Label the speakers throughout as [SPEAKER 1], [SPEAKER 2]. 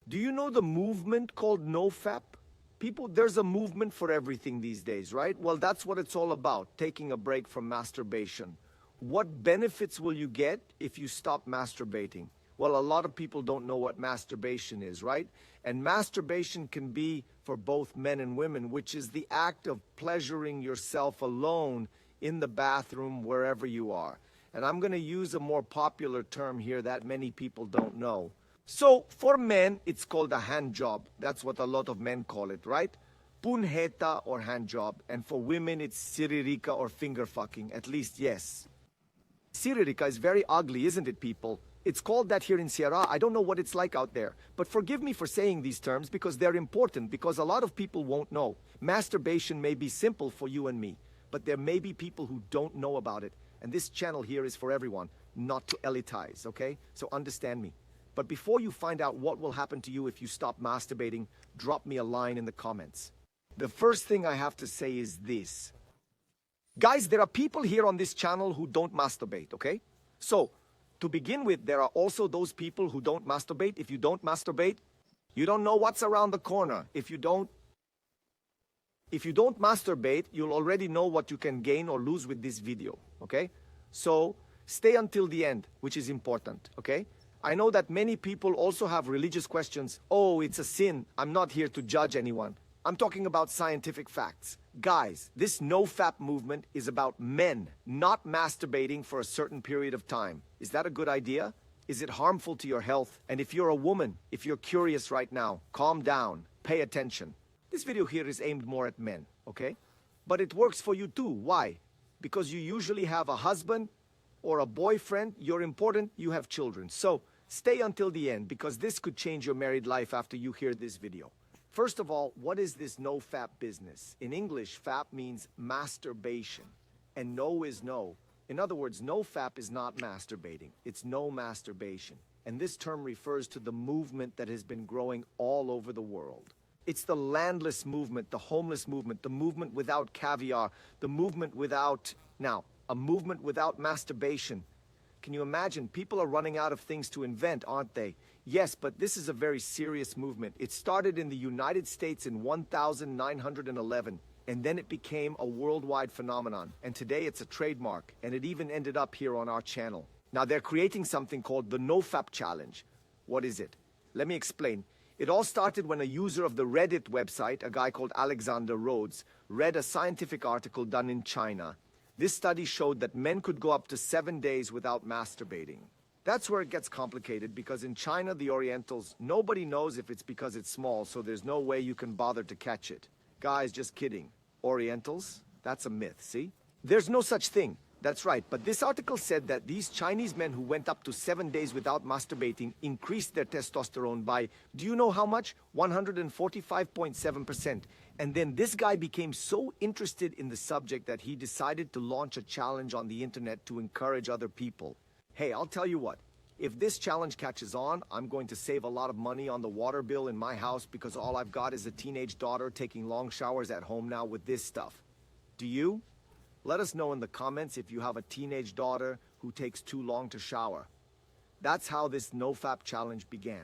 [SPEAKER 1] Do you know the movement called NoFap? People, there's a movement for everything these days, right? Well, that's what it's all about, taking a break from masturbation. What benefits will you get if you stop masturbating? Well, a lot of people don't know what masturbation is, right? And masturbation can be for both men and women, which is the act of pleasuring yourself alone in the bathroom, wherever you are. And I'm going to use a more popular term here that many people don't know. So, for men, it's called a hand job. That's what a lot of men call it, right? Punheta or hand job. And for women, it's siririka or finger fucking. At least, yes. Siririka is very ugly, isn't it, people? It's called that here in Sierra. I don't know what it's like out there. But forgive me for saying these terms because they're important, because a lot of people won't know. Masturbation may be simple for you and me, but there may be people who don't know about it. And this channel here is for everyone, not to elitize, okay? So understand me. But before you find out what will happen to you if you stop masturbating, drop me a line in the comments. The first thing I have to say is this. Guys, there are people here on this channel who don't masturbate, okay? So, to begin with, there are also those people who don't masturbate. If you don't masturbate, you don't know what's around the corner. If you don't masturbate, you'll already know what you can gain or lose with this video, okay? So, stay until the end, which is important, okay? I know that many people also have religious questions. Oh, it's a sin. I'm not here to judge anyone. I'm talking about scientific facts. Guys, this NoFap movement is about men not masturbating for a certain period of time. Is that a good idea? Is it harmful to your health? And if you're a woman, if you're curious right now, calm down, pay attention. This video here is aimed more at men, okay? But it works for you too. Why? Because you usually have a husband or a boyfriend, you're important, you have children. So stay until the end because this could change your married life after you hear this video. First of all, what is this NoFap business? In English, fap means masturbation, and no is no. In other words, NoFap is not masturbating, it's no masturbation. And this term refers to the movement that has been growing all over the world. It's the landless movement, the homeless movement, the movement without caviar, the movement without, now, a movement without masturbation. Can you imagine? People are running out of things to invent, aren't they? Yes, but this is a very serious movement. It started in the United States in 1911, and then it became a worldwide phenomenon. And today it's a trademark, and it even ended up here on our channel. Now they're creating something called the NoFap Challenge. What is it? Let me explain. It all started when a user of the Reddit website, a guy called Alexander Rhodes, read a scientific article done in China. This study showed that men could go up to 7 days without masturbating. That's where it gets complicated because in China, the Orientals, nobody knows if it's because it's small, so there's no way you can bother to catch it. Guys, just kidding. Orientals? That's a myth, see? There's no such thing. That's right, but this article said that these Chinese men who went up to 7 days without masturbating increased their testosterone by, do you know how much? 145.7%. And then this guy became so interested in the subject that he decided to launch a challenge on the internet to encourage other people. Hey, I'll tell you what, if this challenge catches on, I'm going to save a lot of money on the water bill in my house because all I've got is a teenage daughter taking long showers at home now with this stuff. Do you? Let us know in the comments if you have a teenage daughter who takes too long to shower. That's how this NoFap challenge began.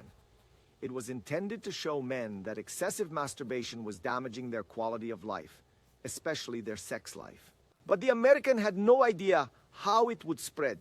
[SPEAKER 1] It was intended to show men that excessive masturbation was damaging their quality of life, especially their sex life. But the American had no idea how it would spread,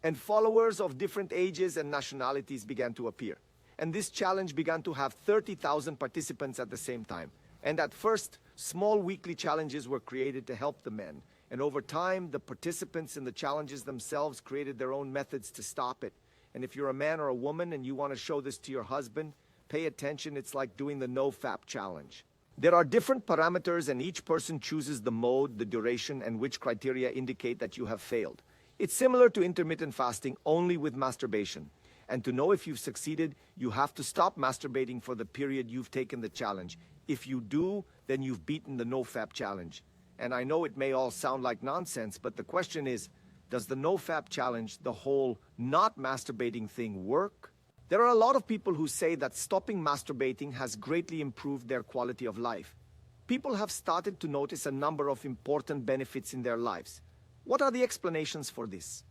[SPEAKER 1] and followers of different ages and nationalities began to appear. And this challenge began to have 30,000 participants at the same time. And at first, small weekly challenges were created to help the men. And over time, the participants in the challenges themselves created their own methods to stop it. And if you're a man or a woman and you want to show this to your husband, pay attention. It's like doing the NoFap challenge. There are different parameters and each person chooses the mode, the duration, and which criteria indicate that you have failed. It's similar to intermittent fasting, only with masturbation. And to know if you've succeeded, you have to stop masturbating for the period you've taken the challenge. If you do, then you've beaten the NoFap challenge. And I know it may all sound like nonsense, but the question is, does the NoFap challenge, the whole not masturbating thing, work? There are a lot of people who say that stopping masturbating has greatly improved their quality of life. People have started to notice a number of important benefits in their lives. What are the explanations for this?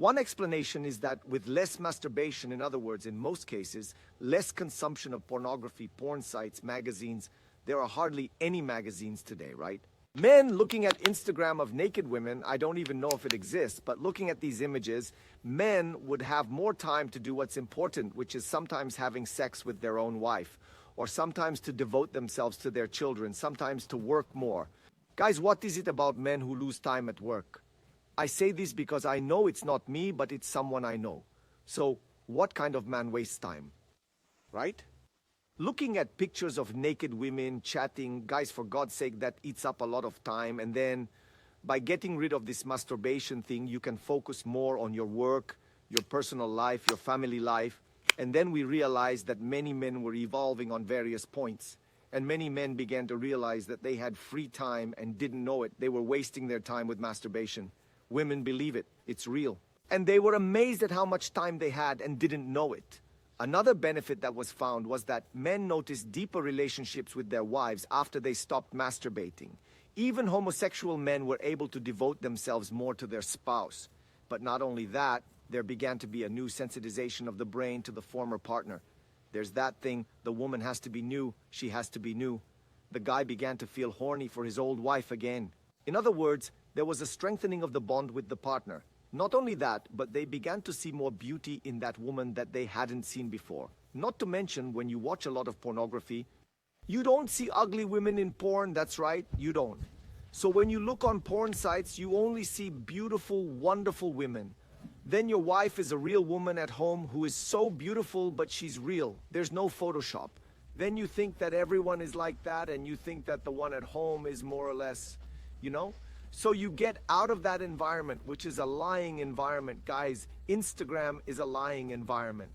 [SPEAKER 1] One explanation is that with less masturbation, in other words, in most cases, less consumption of pornography, porn sites, magazines, there are hardly any magazines today, right? Men looking at Instagram of naked women, I don't even know if it exists, but looking at these images, men would have more time to do what's important, which is sometimes having sex with their own wife, or sometimes to devote themselves to their children, sometimes to work more. Guys, what is it about men who lose time at work? I say this because I know it's not me, but it's someone I know. So, what kind of man wastes time? Right? Looking at pictures of naked women, chatting, guys, for God's sake, that eats up a lot of time. And then, by getting rid of this masturbation thing, you can focus more on your work, your personal life, your family life. And then we realized that many men were evolving on various points. And many men began to realize that they had free time and didn't know it. They were wasting their time with masturbation. Women believe it. It's real. And they were amazed at how much time they had and didn't know it. Another benefit that was found was that men noticed deeper relationships with their wives after they stopped masturbating. Even homosexual men were able to devote themselves more to their spouse. But not only that, there began to be a new sensitization of the brain to the former partner. There's that thing, the woman has to be new, she has to be new. The guy began to feel horny for his old wife again. In other words, there was a strengthening of the bond with the partner. Not only that, but they began to see more beauty in that woman that they hadn't seen before. Not to mention, when you watch a lot of pornography, you don't see ugly women in porn, that's right, you don't. So when you look on porn sites, you only see beautiful, wonderful women. Then your wife is a real woman at home who is so beautiful, but she's real. There's no Photoshop. Then you think that everyone is like that, and you think that the one at home is more or less, you know? So you get out of that environment, which is a lying environment. Guys, Instagram is a lying environment.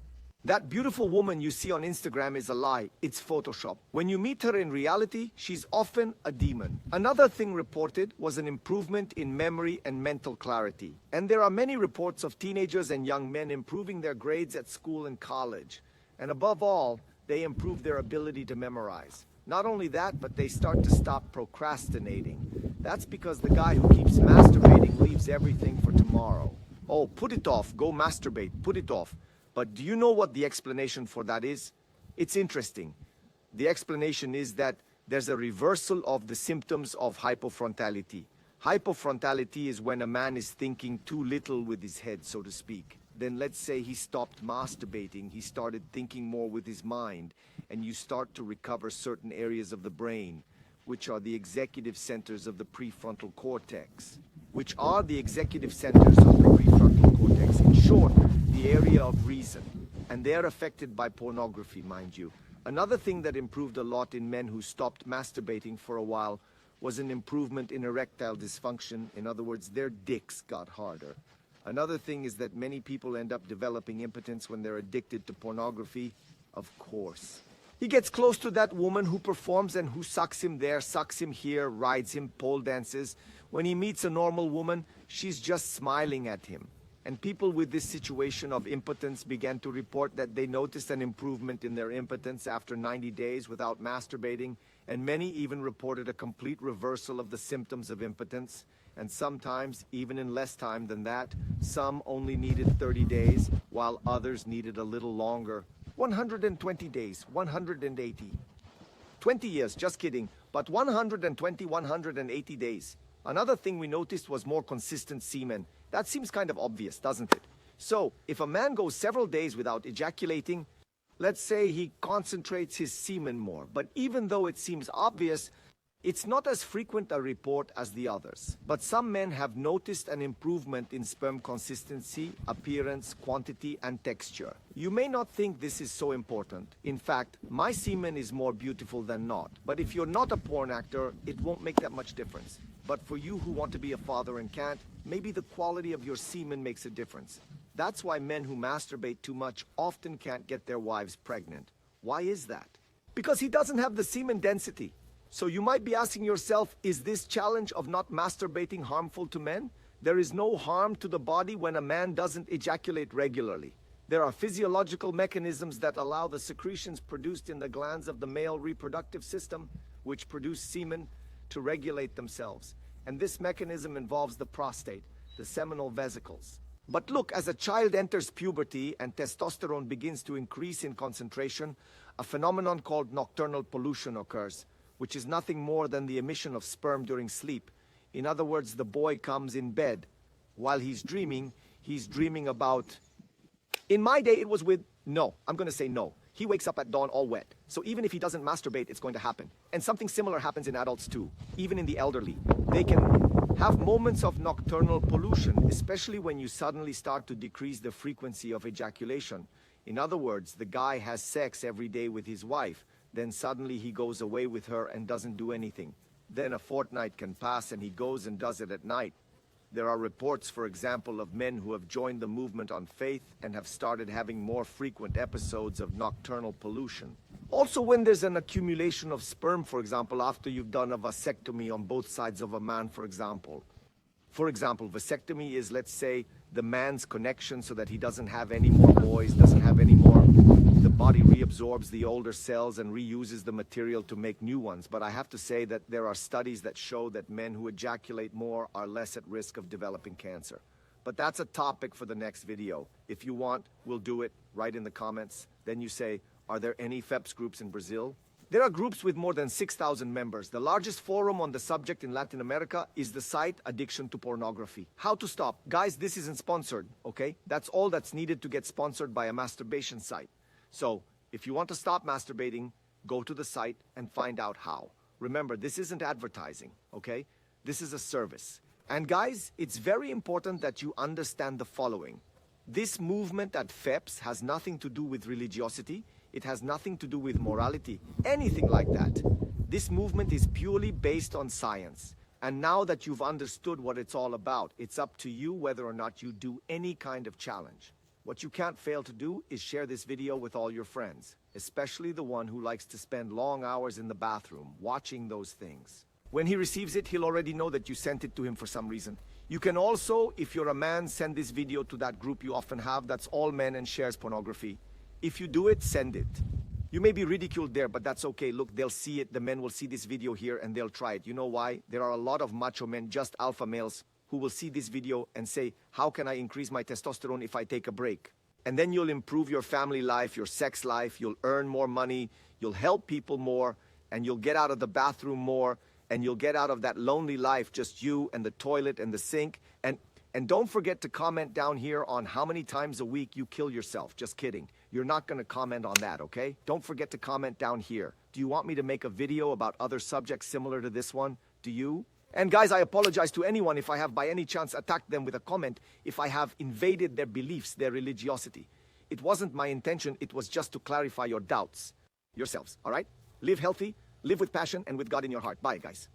[SPEAKER 1] That beautiful woman you see on Instagram is a lie. It's Photoshop. When you meet her in reality, she's often a demon. Another thing reported was an improvement in memory and mental clarity. And there are many reports of teenagers and young men improving their grades at school and college. And above all, they improve their ability to memorize. Not only that, but they start to stop procrastinating. That's because the guy who keeps masturbating leaves everything for tomorrow. Oh, put it off, go masturbate, put it off. But do you know what the explanation for that is? It's interesting. The explanation is that there's a reversal of the symptoms of hypofrontality. Hypofrontality is when a man is thinking too little with his head, so to speak. Then let's say he stopped masturbating, he started thinking more with his mind, and you start to recover certain areas of the brain, which are the executive centers of the prefrontal cortex. Which are the executive centers of the prefrontal cortex. In short, the area of reason. And they are affected by pornography, mind you. Another thing that improved a lot in men who stopped masturbating for a while was an improvement in erectile dysfunction. In other words, their dicks got harder. Another thing is that many people end up developing impotence when they're addicted to pornography. Of course. He gets close to that woman who performs and who sucks him there, sucks him here, rides him, pole dances. When he meets a normal woman, she's just smiling at him. And people with this situation of impotence began to report that they noticed an improvement in their impotence after 90 days without masturbating, and many even reported a complete reversal of the symptoms of impotence. And sometimes, even in less time than that, some only needed 30 days, while others needed a little longer. 120 days, 180. 20 years, just kidding, but 120, 180 days. Another thing we noticed was more consistent semen. That seems kind of obvious, doesn't it? So, if a man goes several days without ejaculating, let's say he concentrates his semen more. But even though it seems obvious, it's not as frequent a report as the others. But some men have noticed an improvement in sperm consistency, appearance, quantity, and texture. You may not think this is so important. In fact, my semen is more beautiful than not. But if you're not a porn actor, it won't make that much difference. But for you who want to be a father and can't, maybe the quality of your semen makes a difference. That's why men who masturbate too much often can't get their wives pregnant. Why is that? Because he doesn't have the semen density. So you might be asking yourself, is this challenge of not masturbating harmful to men? There is no harm to the body when a man doesn't ejaculate regularly. There are physiological mechanisms that allow the secretions produced in the glands of the male reproductive system, which produce semen, to regulate themselves. And this mechanism involves the prostate, the seminal vesicles, But look, as a child enters puberty and testosterone begins to increase in concentration, a phenomenon called nocturnal pollution occurs, which is nothing more than the emission of sperm during sleep. In other words, the boy comes in bed. While he's dreaming about... In my day, it was with no. I'm going to say no. He wakes up at dawn all wet. So even if he doesn't masturbate, it's going to happen. And something similar happens in adults too, even in the elderly. They can have moments of nocturnal pollution, especially when you suddenly start to decrease the frequency of ejaculation. In other words, the guy has sex every day with his wife, then suddenly he goes away with her and doesn't do anything. Then a fortnight can pass and he goes and does it at night. There are reports, for example, of men who have joined the movement on faith and have started having more frequent episodes of nocturnal pollution. Also, when there's an accumulation of sperm, for example, after you've done a vasectomy on both sides of a man, for example. For example, vasectomy is, let's say, the man's connection so that he doesn't have any more boys, doesn't have any more. The body reabsorbs the older cells and reuses the material to make new ones. But I have to say that there are studies that show that men who ejaculate more are less at risk of developing cancer. But that's a topic for the next video. If you want, we'll do it. Write in the comments. Then you say, are there any FEPS groups in Brazil? There are groups with more than 6,000 members. The largest forum on the subject in Latin America is the site Addiction to Pornography. How to stop? Guys, this isn't sponsored, okay? That's all that's needed to get sponsored by a masturbation site. So, if you want to stop masturbating, go to the site and find out how. Remember, this isn't advertising, okay? This is a service. And guys, it's very important that you understand the following. This movement at FEPS has nothing to do with religiosity. It has nothing to do with morality, anything like that. This movement is purely based on science. And now that you've understood what it's all about, it's up to you whether or not you do any kind of challenge. What you can't fail to do is share this video with all your friends, especially the one who likes to spend long hours in the bathroom watching those things. When he receives it, he'll already know that you sent it to him for some reason. You can also, if you're a man, send this video to that group you often have that's all men and shares pornography. If you do it, send it. You may be ridiculed there, but that's okay. Look, they'll see it. The men will see this video here and they'll try it. You know why? There are a lot of macho men, just alpha males, who will see this video and say, how can I increase my testosterone if I take a break? And then you'll improve your family life, your sex life, you'll earn more money, you'll help people more, and you'll get out of the bathroom more, and you'll get out of that lonely life, just you and the toilet and the sink. And don't forget to comment down here on how many times a week you kill yourself. Just kidding. You're not going to comment on that, okay? Don't forget to comment down here. Do you want me to make a video about other subjects similar to this one? Do you? And guys, I apologize to anyone if I have by any chance attacked them with a comment, if I have invaded their beliefs, their religiosity. It wasn't my intention, it was just to clarify your doubts yourselves, all right? Live healthy, live with passion, and with God in your heart. Bye, guys.